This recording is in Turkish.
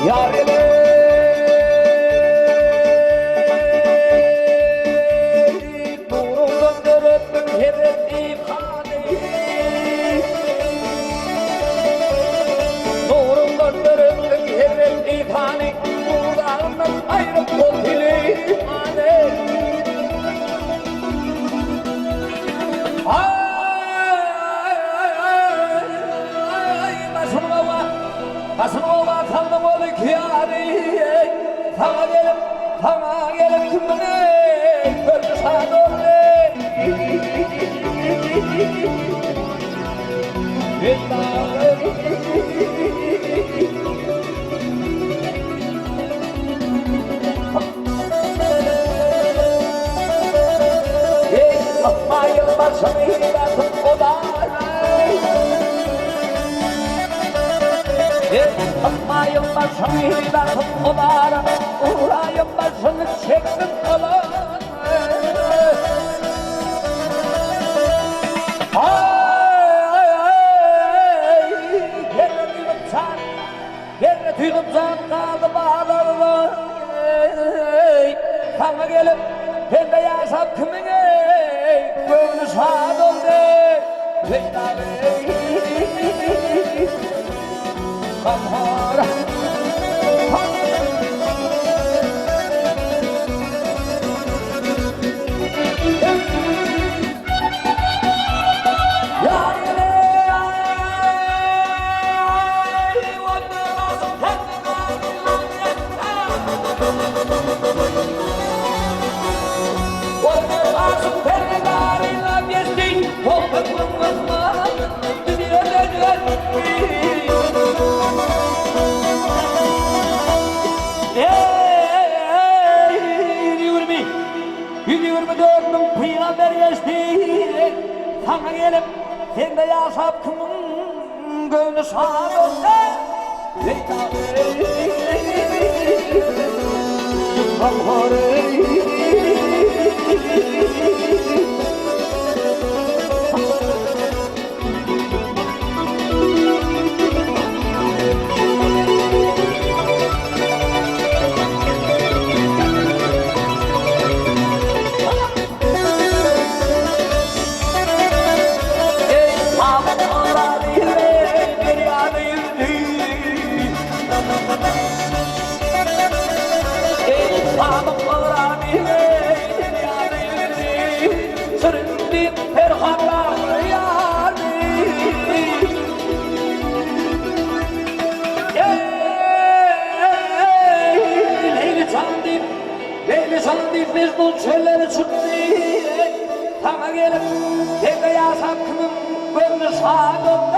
Yarele nurundan dörüp hevetti fani nurundan dörüp hevetti fani nurlarından ayrıp o dili fani Basınova tandım oğlu kıyari Tama gelip kümüne Gördü sana doğru Ahmayın başımı batıp odar Ahmayın başını batıp olar Uğrayın başını çektim olar Yerine tüydüm can kaldı bağlarına Sana gelip ben de yaşap kimine Gönlü şad oldu Kamhara Sana gelip sen de yaşap kimin gönlü şad olsa Mecnun çölleri çıktı Sana gelip sen de yaşap kimin gönlü şad oldu